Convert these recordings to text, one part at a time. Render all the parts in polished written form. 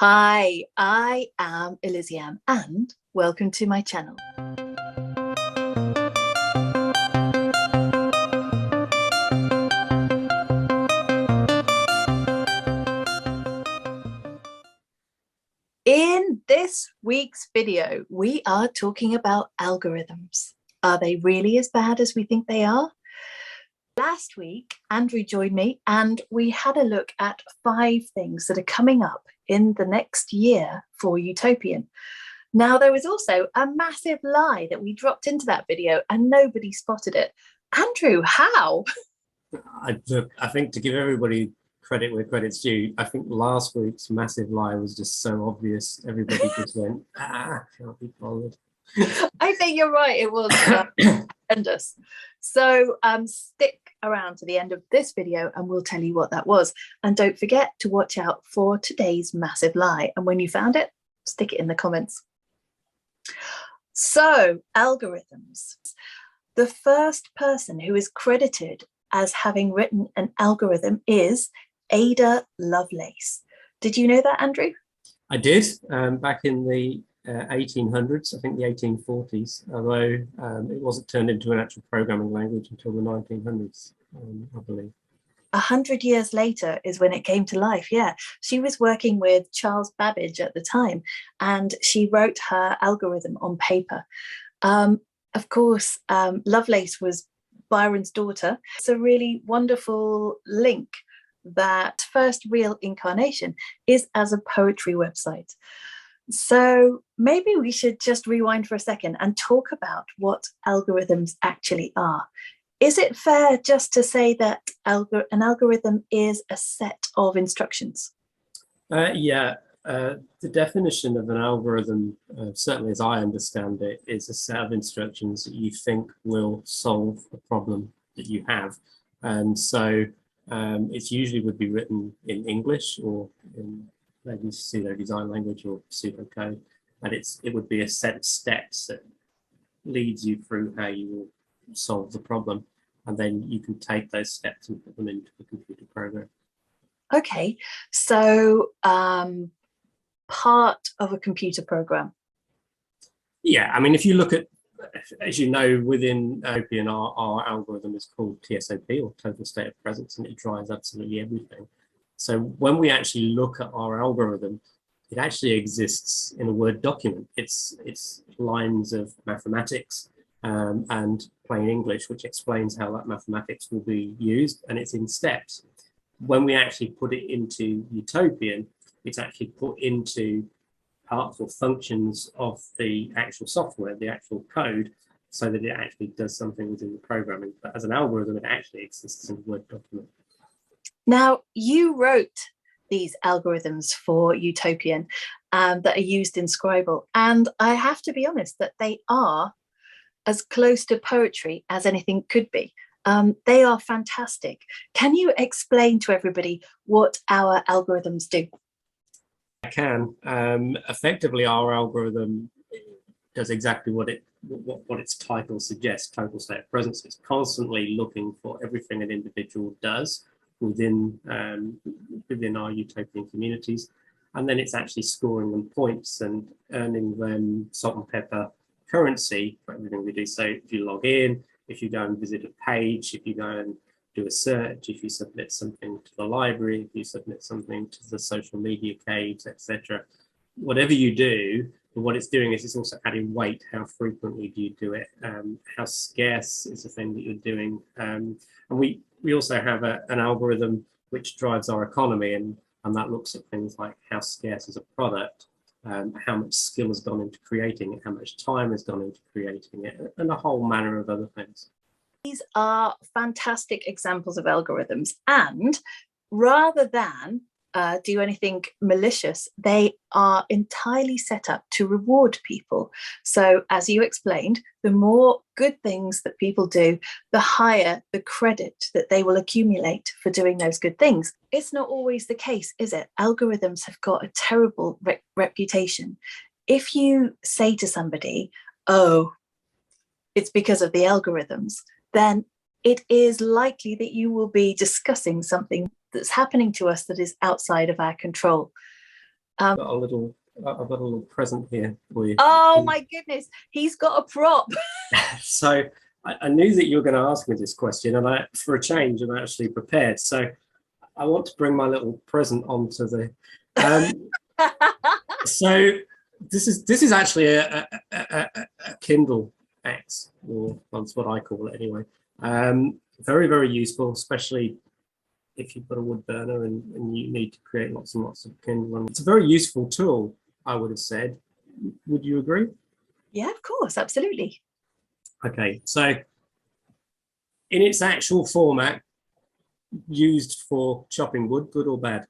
Hi, I am Eliziam and welcome to my channel. In this week's video, we are talking about algorithms. Are they really as bad as we think they are? Last week, Andrew joined me and we had a look at 5 things that are coming up in the next year for YoiTopian. Now, there was also a massive lie that we dropped into that video and nobody spotted it. Andrew, how? I think to give everybody credit where credit's due, I think last week's massive lie was just so obvious. Everybody just went, can't be bothered. I think you're right. It was horrendous. So stick around to the end of this video and we'll tell you what that was. And don't forget to watch out for today's massive lie. And when you found it, stick it in the comments. So, algorithms. The first person who is credited as having written an algorithm is Ada Lovelace. Did you know that, Andrew? I did, back in the 1800s, I think the 1840s, although it wasn't turned into an actual programming language until the 1900s, I believe. 100 years later is when it came to life. Yeah, she was working with Charles Babbage at the time and she wrote her algorithm on paper. Of course, Lovelace was Byron's daughter. It's a really wonderful link. That first real incarnation is as a poetry website. So maybe we should just rewind for a second and talk about what algorithms actually are. Is it fair just to say that an algorithm is a set of instructions? Yeah, the definition of an algorithm, certainly as I understand it, is a set of instructions that you think will solve a problem that you have. And so it usually would be written in English or in maybe pseudo design language or pseudocode, and it would be a set of steps that leads you through how you will solve the problem, and then you can take those steps and put them into a computer program. Okay, so part of a computer program. Yeah, I mean, if you look at, as you know, within YoiTopian, our algorithm is called TSOP, or total state of presence, and it drives absolutely everything. So when we actually look at our algorithm, it actually exists in a Word document. It's lines of mathematics and plain English, which explains how that mathematics will be used, and it's in steps. When we actually put it into YoiTopian, it's actually put into parts or functions of the actual software, the actual code, so that it actually does something within the programming. But as an algorithm, it actually exists in a Word document. Now, you wrote these algorithms for YoiTopian that are used in Scribal, and I have to be honest that they are as close to poetry as anything could be. They are fantastic. Can you explain to everybody what our algorithms do? I can. Effectively, our algorithm does exactly what its title suggests, total state of presence. It's constantly looking for everything an individual does within our YoiTopian communities, and then it's actually scoring them points and earning them salt and pepper currency for everything we do. So if you log in, if you go and visit a page, if you go and do a search, if you submit something to the library, if you submit something to the social media caves, etc., whatever you do, what it's doing is it's also adding weight. How frequently do you do it? How scarce is the thing that you're doing? And we also have an algorithm which drives our economy, and that looks at things like how scarce is a product, how much skill has gone into creating it, how much time has gone into creating it, and a whole manner of other things. These are fantastic examples of algorithms, and rather than do anything malicious, they are entirely set up to reward people. So as you explained, the more good things that people do, the higher the credit that they will accumulate for doing those good things. It's not always the case, is it? Algorithms have got a terrible reputation. If you say to somebody, oh, it's because of the algorithms, then it is likely that you will be discussing something that's happening to us that is outside of our control. I've got a little present here for you. Oh my goodness, he's got a prop. So I knew that you were going to ask me this question, and for a change, I'm actually prepared. So I want to bring my little present onto the. So this is actually a Kindle X, or that's what I call it anyway. Very, very useful, especially if you've got a wood burner and you need to create lots and lots of Kindle. It's a very useful tool, I would have said. Would you agree? Yeah, of course, absolutely. Okay, so in its actual format, used for chopping wood, good or bad?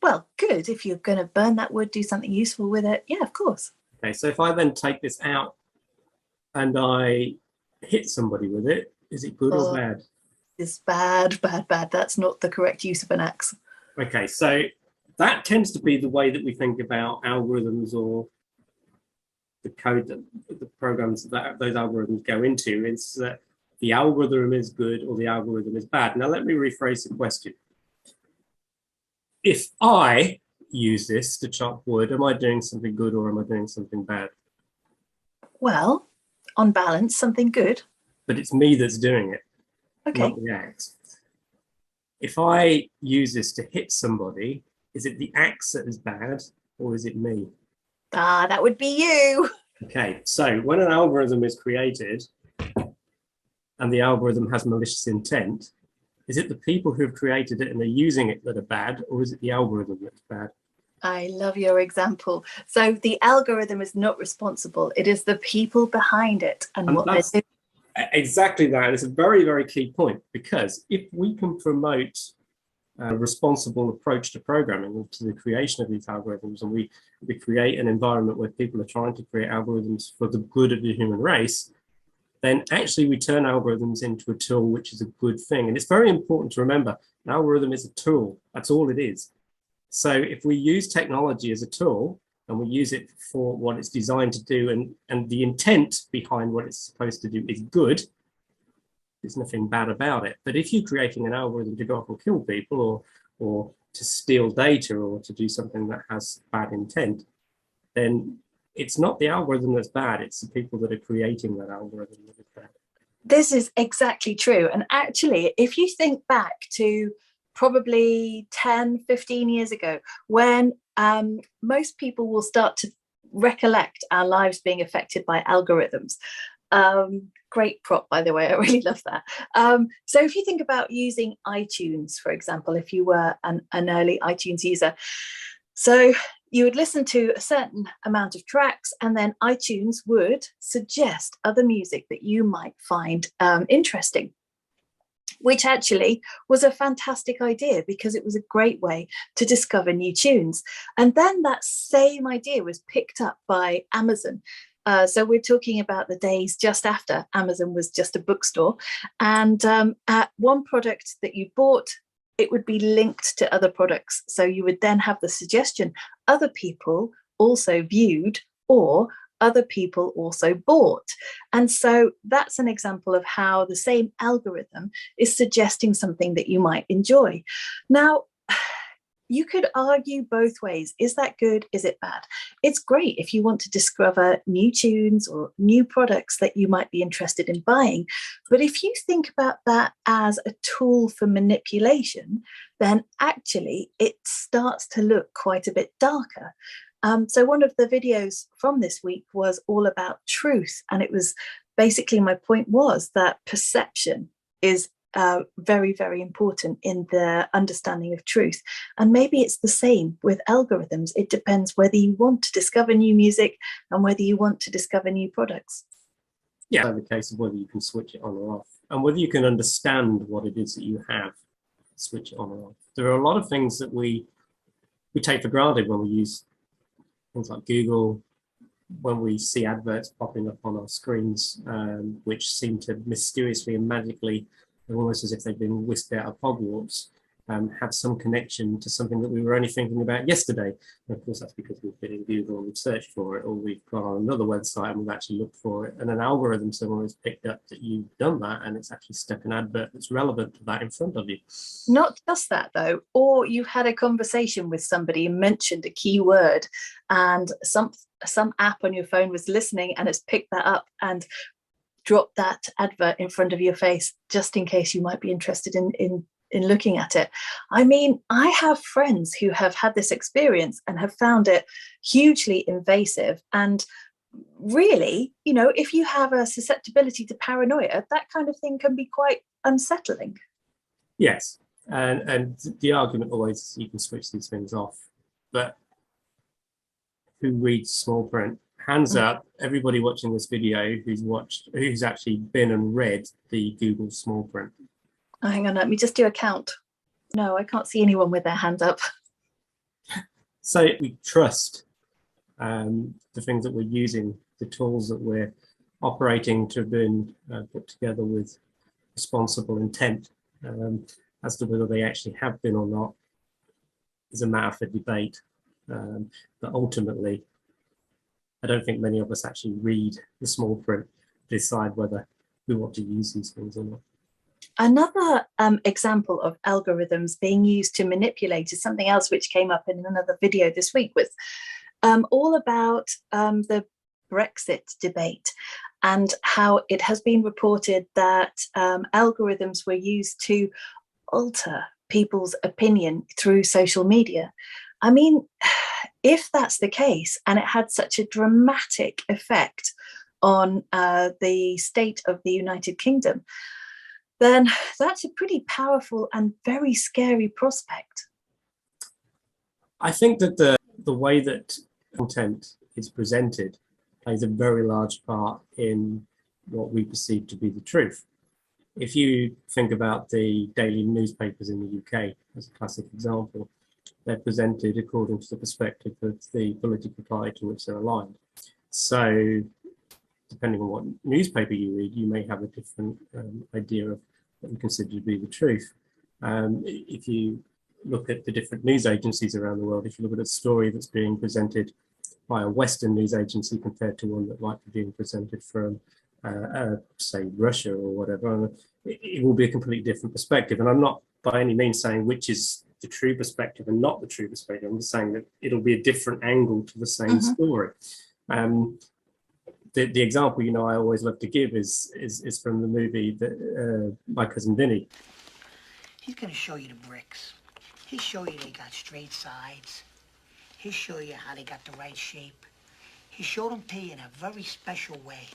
Well, good. If you're going to burn that wood, do something useful with it. Yeah, of course. Okay, so if I then take this out and I hit somebody with it, is it good or bad? It's bad, bad, bad. That's not the correct use of an axe. Okay, so that tends to be the way that we think about algorithms, or the code that the programs that those algorithms go into, is that the algorithm is good or the algorithm is bad. Now, let me rephrase the question. If I use this to chop wood, am I doing something good or am I doing something bad? Well, on balance, something good. But it's me that's doing it, okay, not the axe. If I use this to hit somebody, is it the axe that is bad or is it me? That would be you. Okay, so when an algorithm is created and the algorithm has malicious intent, is it the people who have created it and are using it that are bad, or is it the algorithm that's bad? I love your example. So the algorithm is not responsible. It is the people behind it and what they're doing. Exactly that. It's a very, very key point, because if we can promote a responsible approach to programming, to the creation of these algorithms, and we create an environment where people are trying to create algorithms for the good of the human race, then actually we turn algorithms into a tool, which is a good thing. And it's very important to remember, an algorithm is a tool. That's all it is. So if we use technology as a tool and we use it for what it's designed to do, and the intent behind what it's supposed to do is good, there's nothing bad about it. But if you're creating an algorithm to go off and kill people, or to steal data, or to do something that has bad intent, then it's not the algorithm that's bad, it's the people that are creating that algorithm that is bad. This is exactly true. And actually, if you think back to probably 10, 15 years ago, when most people will start to recollect our lives being affected by algorithms. Great prop, by the way, I really love that. So if you think about using iTunes, for example, if you were an early iTunes user, so you would listen to a certain amount of tracks, and then iTunes would suggest other music that you might find interesting, which actually was a fantastic idea because it was a great way to discover new tunes. And then that same idea was picked up by Amazon. So we're talking about the days just after Amazon was just a bookstore. And at one product that you bought, it would be linked to other products. So you would then have the suggestion other people also viewed, or other people also bought. And so that's an example of how the same algorithm is suggesting something that you might enjoy. Now, you could argue both ways. Is that good? Is it bad? It's great if you want to discover new tunes or new products that you might be interested in buying. But if you think about that as a tool for manipulation, then actually it starts to look quite a bit darker. So one of the videos from this week was all about truth. And it was basically, my point was that perception is very, very important in the understanding of truth. And maybe it's the same with algorithms. It depends whether you want to discover new music and whether you want to discover new products. Yeah, in the case of whether you can switch it on or off, and whether you can understand what it is that you have, switch it on or off. There are a lot of things that we take for granted when we use things like Google, when we see adverts popping up on our screens, which seem to mysteriously and magically, almost as if they've been whisked out of Hogwarts, have some connection to something that we were only thinking about yesterday. And of course, that's because we've been in Google and we've searched for it, or we've gone on another website and we've actually looked for it, and an algorithm somewhere has picked up that you've done that, and it's actually stuck an advert that's relevant to that in front of you. Not just that though, or you've had a conversation with somebody and mentioned a keyword, and some app on your phone was listening and it's picked that up and dropped that advert in front of your face just in case you might be interested in looking at it. I mean, I have friends who have had this experience and have found it hugely invasive. And really, you know, if you have a susceptibility to paranoia, that kind of thing can be quite unsettling. Yes, and the argument always is you can switch these things off, but who reads small print? Hands up, everybody watching this video who's actually been and read the Google small print. Oh, hang on, let me just do a count. No, I can't see anyone with their hand up. So we trust the things that we're using, the tools that we're operating to have been put together with responsible intent. As to whether they actually have been or not is a matter for debate. But ultimately, I don't think many of us actually read the small print, decide whether we want to use these things or not. Another example of algorithms being used to manipulate is something else which came up in another video this week, with all about the Brexit debate, and how it has been reported that algorithms were used to alter people's opinion through social media. I mean, if that's the case, and it had such a dramatic effect on the state of the United Kingdom, then that's a pretty powerful and very scary prospect. I think that the way that content is presented plays a very large part in what we perceive to be the truth. If you think about the daily newspapers in the UK as a classic example, they're presented according to the perspective of the political party to which they're aligned. So depending on what newspaper you read, you may have a different idea of what you consider to be the truth. If you look at the different news agencies around the world, if you look at a story that's being presented by a Western news agency compared to one that might be being presented from, say, Russia or whatever, it will be a completely different perspective. And I'm not by any means saying which is the true perspective and not the true perspective. I'm just saying that it'll be a different angle to the same story. The example, you know, I always love to give is from the movie that My Cousin Vinny. He's going to show you the bricks. He'll show you they got straight sides. He'll show you how they got the right shape. He showed them to you in a very special way,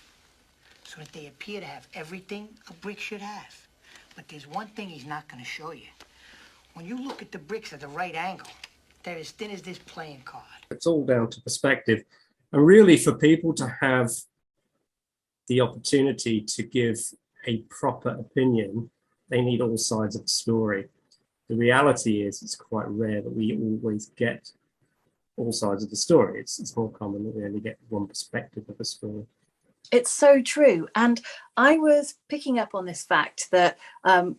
so that they appear to have everything a brick should have. But there's one thing he's not going to show you. When you look at the bricks at the right angle, they're as thin as this playing card. It's all down to perspective. And really, for people to have the opportunity to give a proper opinion, they need all sides of the story. The reality is it's quite rare that we always get all sides of the story. It's more common that we only get one perspective of a story. It's so true. And I was picking up on this fact that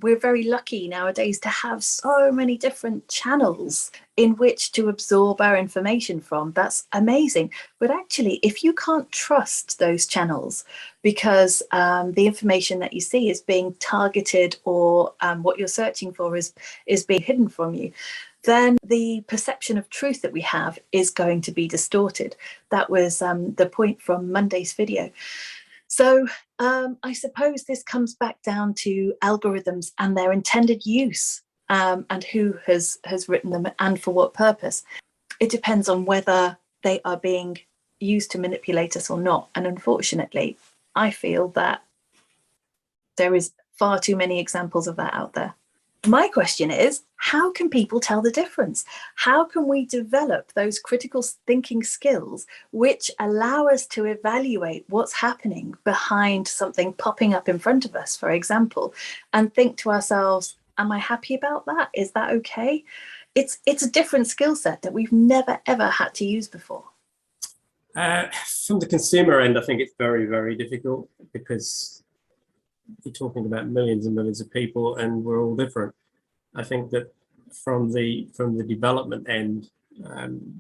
we're very lucky nowadays to have so many different channels in which to absorb our information from. That's amazing. But actually, if you can't trust those channels because the information that you see is being targeted, or what you're searching for is being hidden from you, then the perception of truth that we have is going to be distorted. That was the point from Monday's video. So I suppose this comes back down to algorithms and their intended use, and who has written them and for what purpose. It depends on whether they are being used to manipulate us or not. And unfortunately, I feel that there is far too many examples of that out there. My question is, how can people tell the difference? How can we develop those critical thinking skills which allow us to evaluate what's happening behind something popping up in front of us, for example, and think to ourselves, am I happy about that? Is that okay? It's a different skill set that we've never, ever had to use before. From the consumer end, I think it's very, very difficult, because you're talking about millions and millions of people and we're all different. I think that from the development end,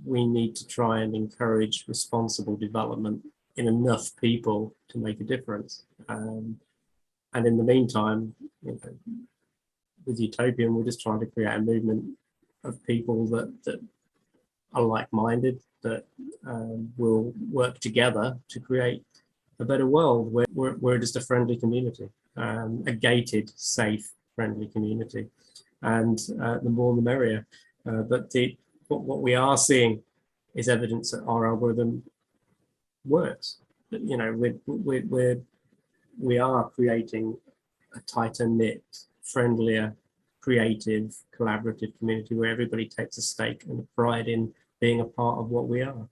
we need to try and encourage responsible development in enough people to make a difference. And in the meantime, you know, with YoiTopian, we're just trying to create a movement of people that are like-minded, that will work together to create a better world where we're just a friendly community, a gated, safe, friendly community. And the more the merrier. But what we are seeing is evidence that our algorithm works. You know, we are creating a tighter knit, friendlier, creative, collaborative community where everybody takes a stake and a pride in being a part of what we are.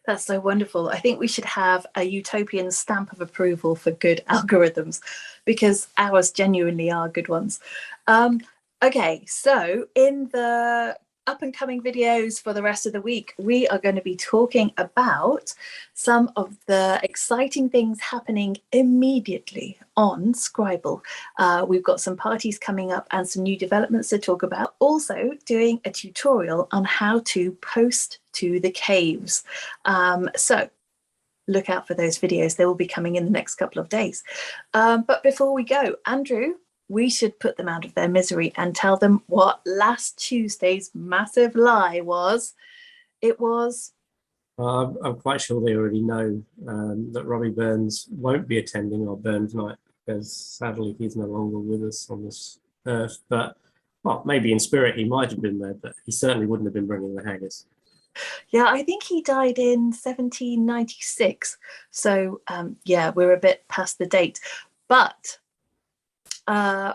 That's so wonderful. I think we should have a YoiTopian stamp of approval for good algorithms, because ours genuinely are good ones. Okay, so in the up and coming videos for the rest of the week, we are going to be talking about some of the exciting things happening immediately on Scribal. We've got some parties coming up and some new developments to talk about. Also doing a tutorial on how to post to the caves. So look out for those videos. They will be coming in the next couple of days. But before we go, Andrew, we should put them out of their misery and tell them what last Tuesday's massive lie was. It was... I'm quite sure they already know that Robbie Burns won't be attending our Burns night, because sadly he's no longer with us on this earth. But, well, maybe in spirit he might have been there, but he certainly wouldn't have been bringing the haggis. Yeah, I think he died in 1796. So, yeah, we're a bit past the date. But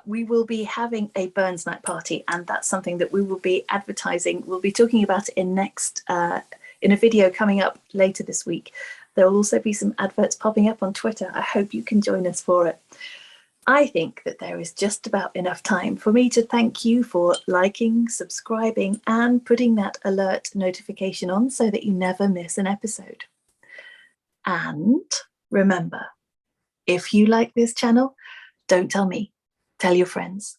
we will be having a Burns night party, and that's something that we will be advertising. We'll be talking about it in in a video coming up later this week. There will also be some adverts popping up on Twitter. I hope you can join us for it. I think that there is just about enough time for me to thank you for liking, subscribing, and putting that alert notification on so that you never miss an episode. And remember, if you like this channel, don't tell me. Tell your friends.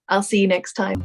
I'll see you next time.